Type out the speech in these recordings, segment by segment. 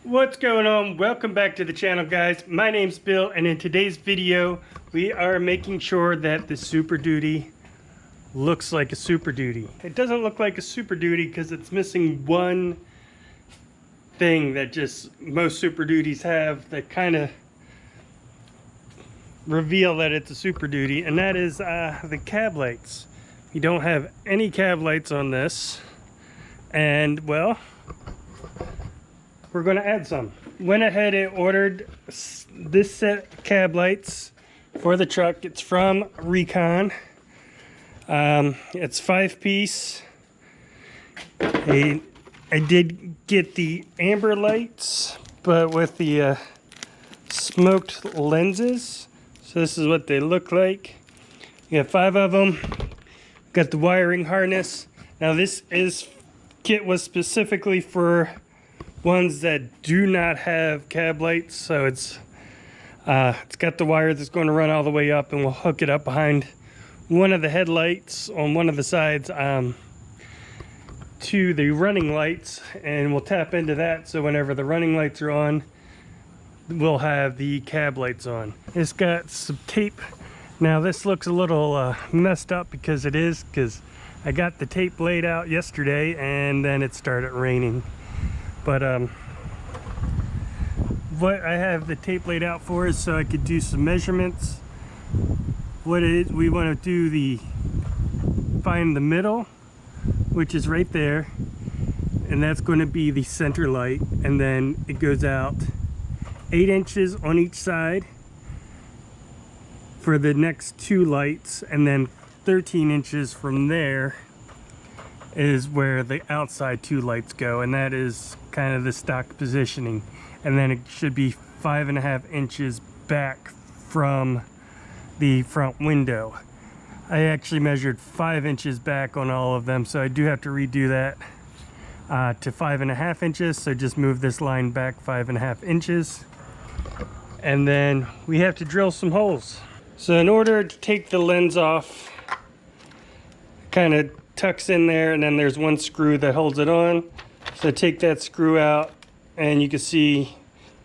What's going on? Welcome back to the channel, guys. My name's Bill, and in today's video we are making sure that the SuperDuty looks like a SuperDuty. It doesn't look like a SuperDuty because it's missing one thing that just most SuperDuties have that kind of reveal that it's a SuperDuty, and that is the cab lights. You don't have any cab lights on this, and well, we're going to add some. Went ahead and ordered this set of cab lights for the truck. It's from Recon. It's 5-piece. I did get the amber lights, but with the smoked lenses. So this is what they look like. You have 5 of them. Got the wiring harness. Now this kit was specifically for ones that do not have cab lights, so it's got the wire that's going to run all the way up, and we'll hook it up behind one of the headlights on one of the sides to the running lights, and we'll tap into that so whenever the running lights are on, we'll have the cab lights on. It's got some tape. Now this looks a little messed up because I got the tape laid out yesterday and then it started raining. But what I have the tape laid out for is so I could do some measurements. What it is, we want to find the middle, which is right there, and that's going to be the center light, and then it goes out 8 inches on each side for the next 2 lights, and then 13 inches from there is where the outside 2 lights go, and that is kind of the stock positioning. And then it should be 5.5 inches back from the front window. I actually measured 5 inches back on all of them, so I do have to redo that to 5.5 inches. So just move this line back 5.5 inches, and then we have to drill some holes. So in order to take the lens off, kind of tucks in there, and then there's one screw that holds it on. So take that screw out, and you can see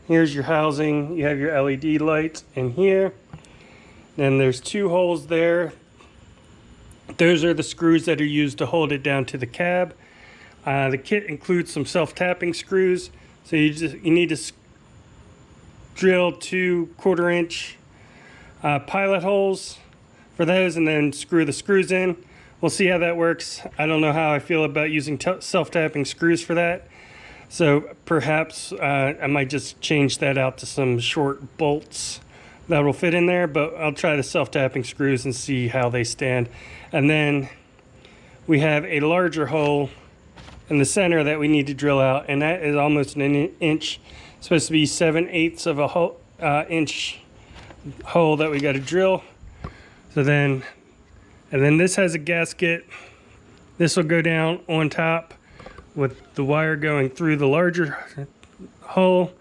here's your housing. You have your LED lights in here. Then there's 2 holes there. Those are the screws that are used to hold it down to the cab. The kit includes some self-tapping screws, so you need to drill 2 1/4-inch pilot holes for those, and then screw the screws in. We'll see how that works. I don't know how I feel about using self-tapping screws for that. So perhaps I might just change that out to some short bolts that will fit in there, but I'll try the self-tapping screws and see how they stand. And then we have a larger hole in the center that we need to drill out, and that is almost an inch. It's supposed to be 7/8 of a inch hole that we got to drill. So then this has a gasket. This will go down on top with the wire going through the larger hole.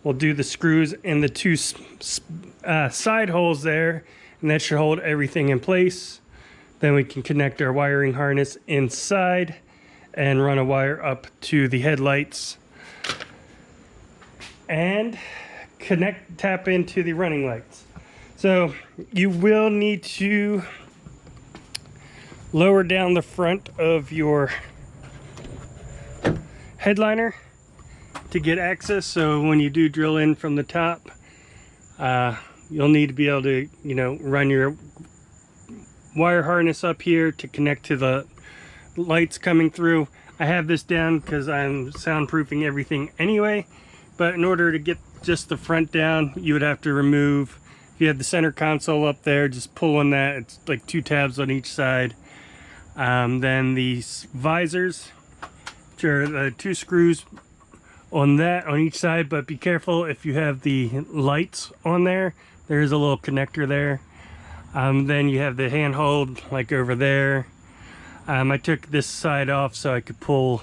We'll do the screws in the 2 side holes there, and that should hold everything in place. Then we can connect our wiring harness inside and run a wire up to the headlights and tap into the running lights. So you will need to lower down the front of your headliner to get access. So when you do drill in from the top, you'll need to be able to, run your wire harness up here to connect to the lights coming through. I have this down because I'm soundproofing everything anyway, but in order to get just the front down, you would have to remove, if you have the center console up there, just pull on that. It's like 2 tabs on each side. Then these visors, which are the 2 screws on each side, but be careful if you have the lights on there. There is a little connector there. Then you have the handhold like over there. I took this side off so I could pull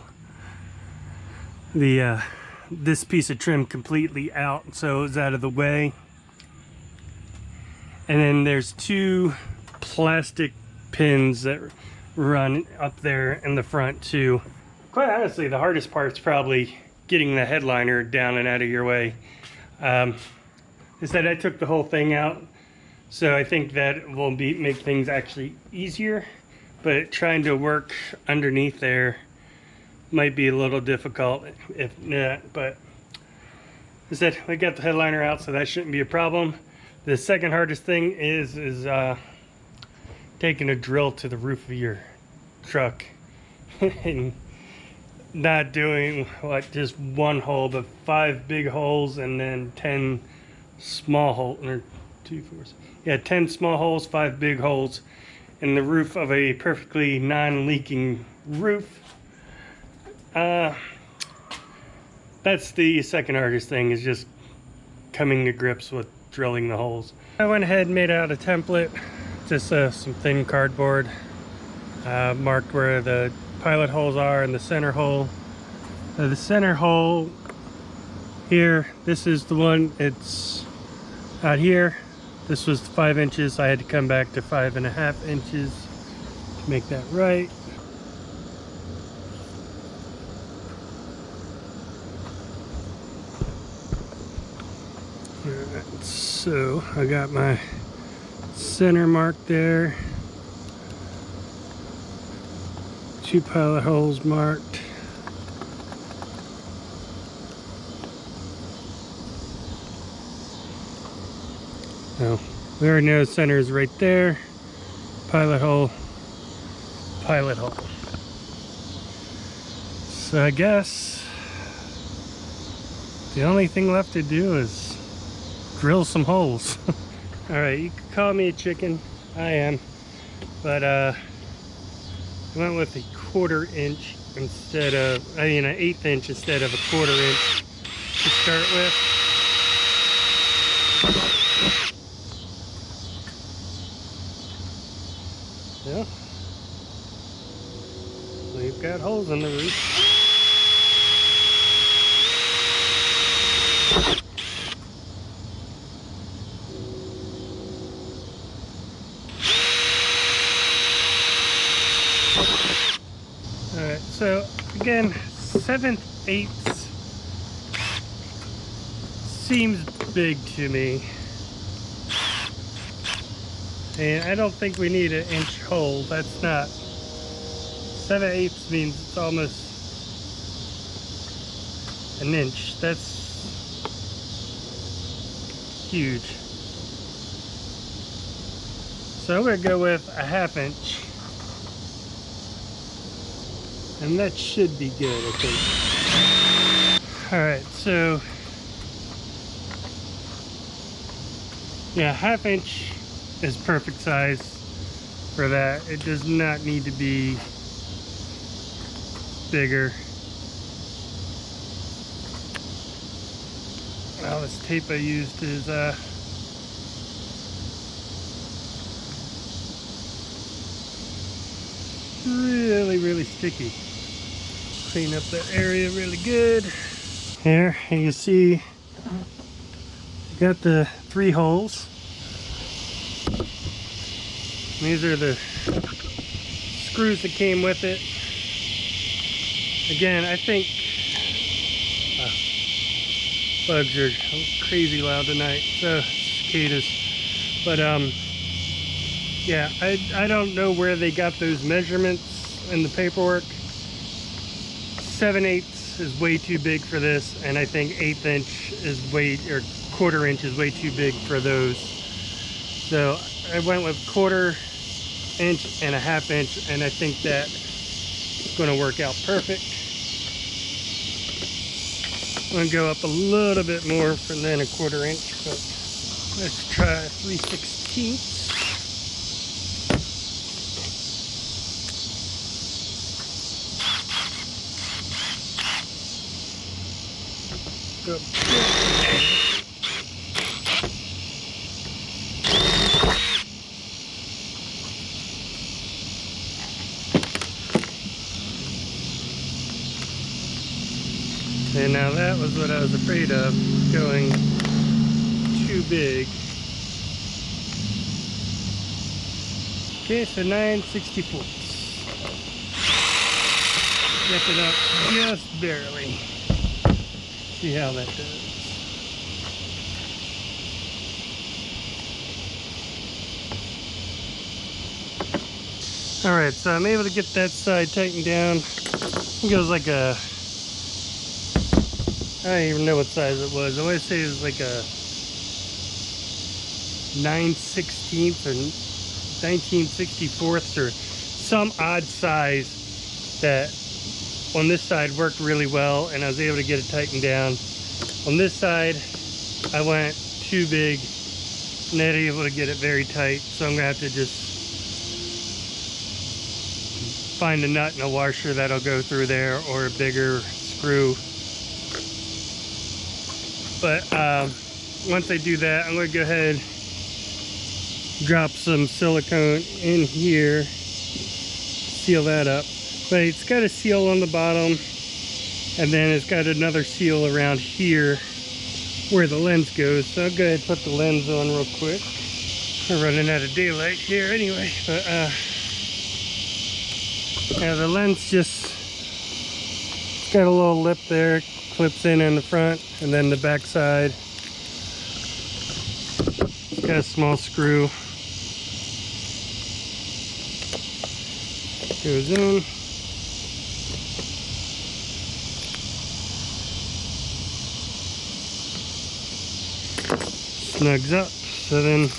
the this piece of trim completely out, so it's out of the way. And then there's 2 plastic pins that run up there in the front too. Quite honestly, the hardest part's probably getting the headliner down and out of your way. Instead, I took the whole thing out, so I think that will make things actually easier, but trying to work underneath there might be a little difficult, if not. But instead, we got the headliner out, so that shouldn't be a problem. The second hardest thing is taking a drill to the roof of your truck and not doing like just one hole, but 5 big holes and then 10 small holes, or 2, 4, yeah, 10 small holes, 5 big holes in the roof of a perfectly non-leaking roof. That's the second hardest thing, is just coming to grips with drilling the holes. I went ahead and made out a template, just some thin cardboard, marked where the pilot holes are and the center hole. The center hole here, this is the one, it's out here. This was 5 inches. I had to come back to 5.5 inches to make that right. Alright, so I got my center mark there. 2 pilot holes marked. Now, we already know the center is right there. Pilot hole, pilot hole. So I guess the only thing left to do is drill some holes. Alright, you can call me a chicken. I am. But I went with a 1/4 inch instead of, an 1/8 inch instead of a 1/4 inch to start with. Yeah. We've got holes in the roof. Alright, so again, 7/8 seems big to me. And I don't think we need an inch hole. That's not. 7/8 means it's almost an inch. That's huge. So I'm going to go with a 1/2 inch. And that should be good, I think. Alright, so yeah, 1/2 inch is perfect size for that. It does not need to be bigger. Well, this tape I used is really sticky. Clean up that area really good. Here you can see got the 3 holes. These are the screws that came with it. Again, I think bugs are crazy loud tonight, so cicadas. But yeah, I don't know where they got those measurements in the paperwork. 7/8 is way too big for this, and I think 1/8 inch is or 1/4 inch is way too big for those. So I went with 1/4 inch and a 1/2 inch, and I think that's going to work out perfect. I'm going to go up a little bit more than a 1/4 inch, but let's try 3/16. Go. And now that was what I was afraid of, going too big. Okay, so 9/64. Get it up just barely. See how that does. Alright, so I'm able to get that side tightened down. I think it was like a, I don't even know what size it was. I want to say it was like a 9/16 or 19/64 or some odd size that on this side worked really well, and I was able to get it tightened down. On this side, I went too big, not able to get it very tight, so I'm gonna have to just find a nut and a washer that'll go through there, or a bigger screw. But once I do that, I'm going to go ahead, drop some silicone in here, seal that up. But it's got a seal on the bottom, and then it's got another seal around here where the lens goes. So I'll go ahead and put the lens on real quick. We're running out of daylight here anyway, but yeah, the lens just, it's got a little lip there, clips in the front, and then the back side, it's got a small screw, goes in, snugs up. So then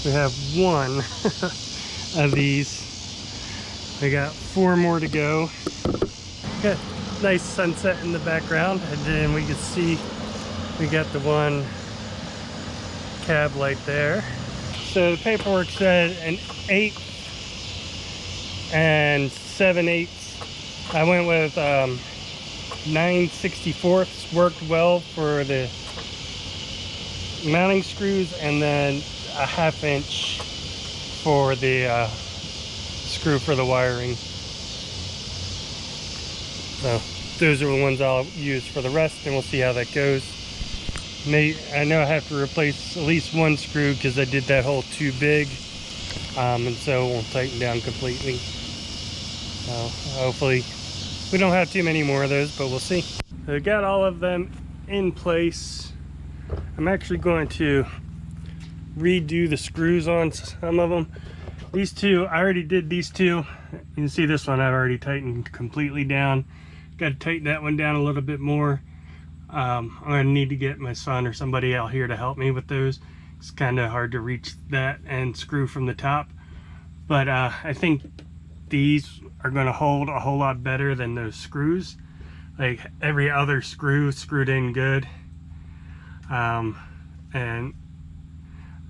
we have one of these. We got 4 more to go. Got nice sunset in the background, and then we can see we got the one cab light there. So the paperwork said an 8 and 7/8. I went with 9/64 worked well for the mounting screws, and then a 1/2 inch for the screw for the wiring. So those are the ones I'll use for the rest, and we'll see how that goes. I know I have to replace at least one screw because I did that hole too big, and so it won't tighten down completely. So hopefully we don't have too many more of those, but we'll see. So I got all of them in place. I'm actually going to redo the screws on some of them. These two, I already did these two. You can see this one I've already tightened completely down. Got to tighten that one down a little bit more. I'm going to need to get my son or somebody out here to help me with those. It's kind of hard to reach that and screw from the top. But I think these are going to hold a whole lot better than those screws. Like every other screw screwed in good. And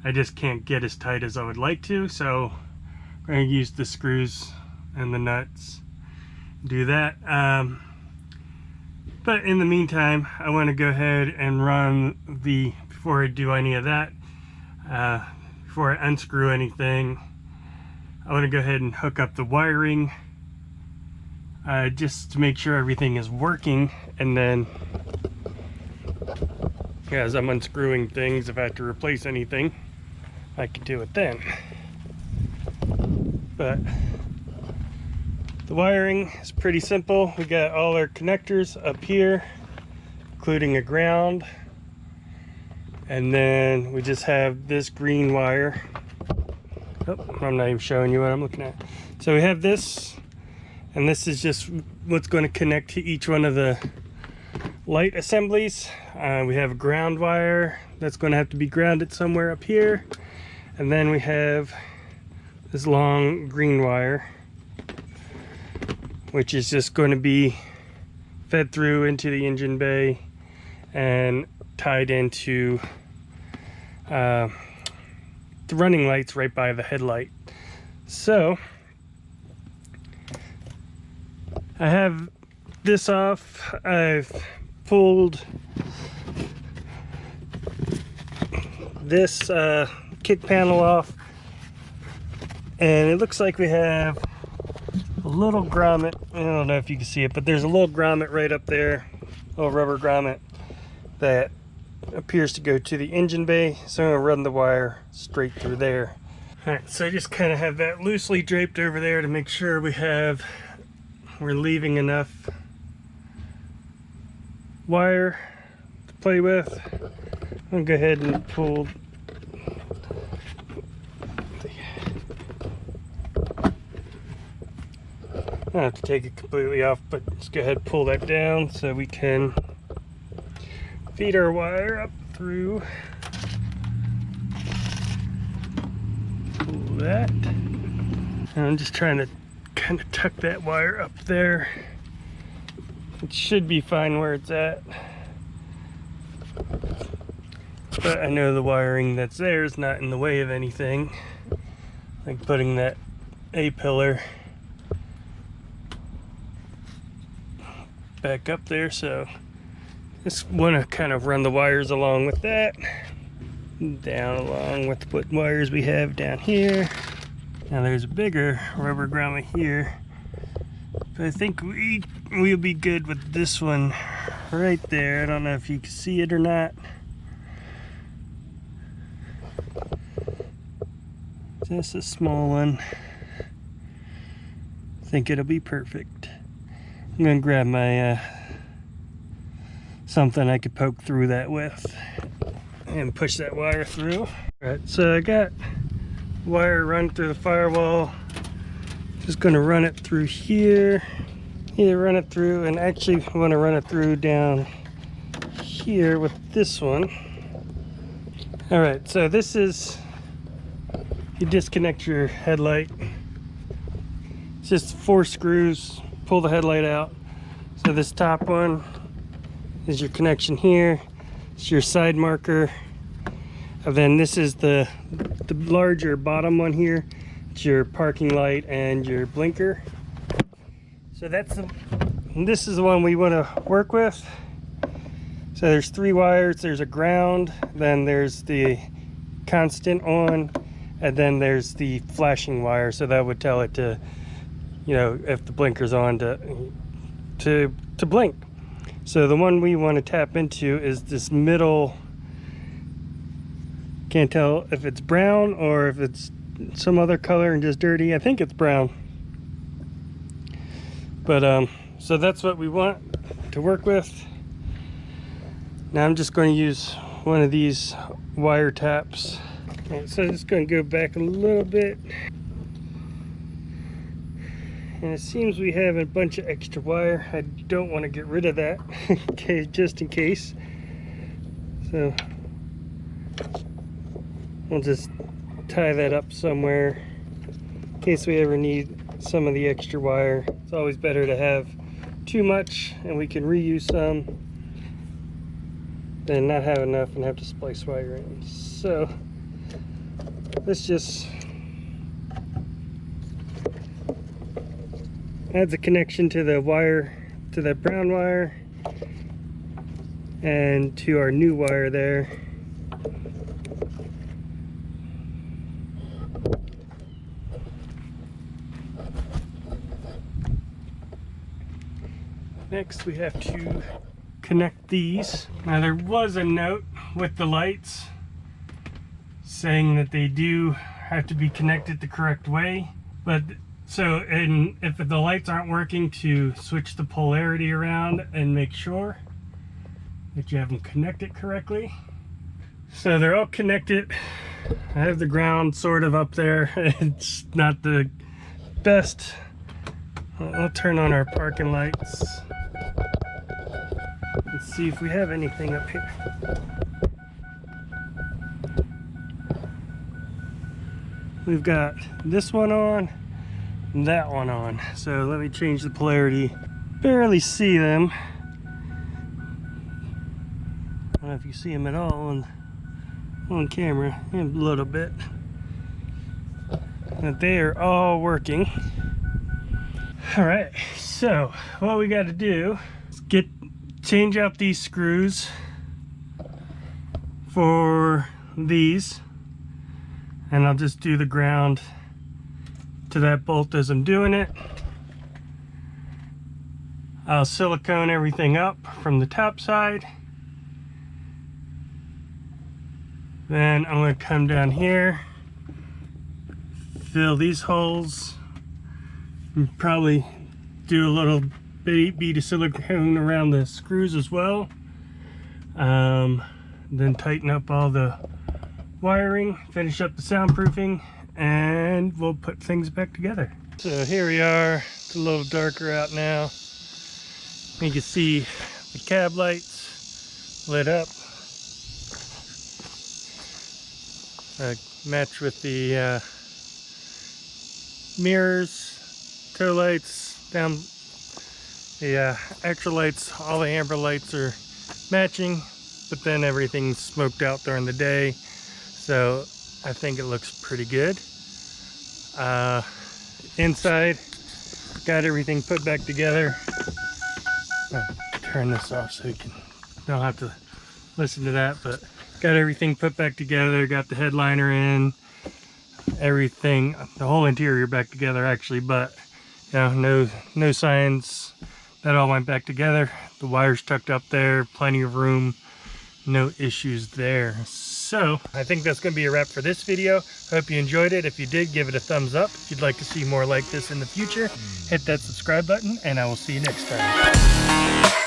I just can't get as tight as I would like to, so I'm going to use the screws and the nuts, do that. But in the meantime, I want to go ahead and run before I do any of that, before I unscrew anything, I want to go ahead and hook up the wiring, just to make sure everything is working, and then as I'm unscrewing things, if I have to replace anything, I can do it then. But the wiring is pretty simple. We got all our connectors up here, including a ground, and then we just have this green wire. Oh, I'm not even showing you what I'm looking at. So we have this, and this is just what's going to connect to each one of the light assemblies. We have a ground wire that's going to have to be grounded somewhere up here, and then we have this long green wire, which is just going to be fed through into the engine bay and tied into the running lights right by the headlight. So I have this off. I've pulled this kick panel off, and it looks like we have a little grommet. I don't know if you can see it, but there's a little grommet right up there, a little rubber grommet that appears to go to the engine bay, so I'm going to run the wire straight through there. Alright, so I just kind of have that loosely draped over there to make sure we're leaving enough wire to play with. I'm gonna go ahead and pull I don't have to take it completely off, but let's go ahead and pull that down so we can feed our wire up through. Pull that. And I'm just trying to kind of tuck that wire up there. It should be fine where it's at. But I know the wiring that's there is not in the way of anything. Like putting that A-pillar back up there, so just want to kind of run the wires along with that, down along with what wires we have down here. Now there's a bigger rubber grommet here, but I think we'll be good with this one right there. I don't know if you can see it or not. Just a small one. I think it'll be perfect. I'm gonna grab my something I could poke through that with and push that wire through. All right, so I got wire run through the firewall. Just gonna run it through here. Yeah, run it through, and actually I want to run it through down here with this one. All right, so this is, you disconnect your headlight. It's just 4 screws. Pull the headlight out. So this top one is your connection here. It's your side marker. And then this is the larger bottom one here. It's your parking light and your blinker. So this is the one we want to work with. So there's 3 wires. There's a ground, then there's the constant on, and then there's the flashing wire. So that would tell it to, you know, if the blinker's on, to blink. So the one we want to tap into is this middle. Can't tell if it's brown or if it's some other color and just dirty. I think it's brown. But so that's what we want to work with. Now I'm just going to use one of these wire taps. Okay, so I'm just going to go back a little bit. And it seems we have a bunch of extra wire. I don't want to get rid of that, okay, just in case. So we'll just tie that up somewhere in case we ever need some of the extra wire. It's always better to have too much and we can reuse some than not have enough and have to splice wire in. So let's just adds a connection to the wire, to that brown wire, and to our new wire there. Next we have to connect these. Now there was a note with the lights saying that they do have to be connected the correct way, but so, and if the lights aren't working, to switch the polarity around and make sure that you have them connected correctly. So they're all connected. I have the ground sort of up there. It's not the best. I'll turn on our parking lights. Let's see if we have anything up here. We've got this one on, that one on. So let me change the polarity. Barely see them. I don't know if you see them at all on camera. A little bit. But they are all working. All right, so what we got to do is change out these screws for these, and I'll just do the ground to that bolt as I'm doing it. I'll silicone everything up from the top side. Then I'm going to come down here, fill these holes, and probably do a little bead of silicone around the screws as well. Then tighten up all the wiring, finish up the soundproofing, and we'll put things back together. So here we are. It's a little darker out now. You can see the cab lights lit up. Match with the mirrors, toe lights, down the extra lights. All the amber lights are matching, but then everything's smoked out during the day, so I think it looks pretty good. Inside, got everything put back together. Turn this off so you don't have to listen to that, but got everything put back together, got the headliner in, everything, the whole interior back together actually, but you know, no signs. That all went back together. The wires tucked up there, plenty of room, no issues there. So I think that's going to be a wrap for this video. Hope you enjoyed it. If you did, give it a thumbs up. If you'd like to see more like this in the future, hit that subscribe button, and I will see you next time.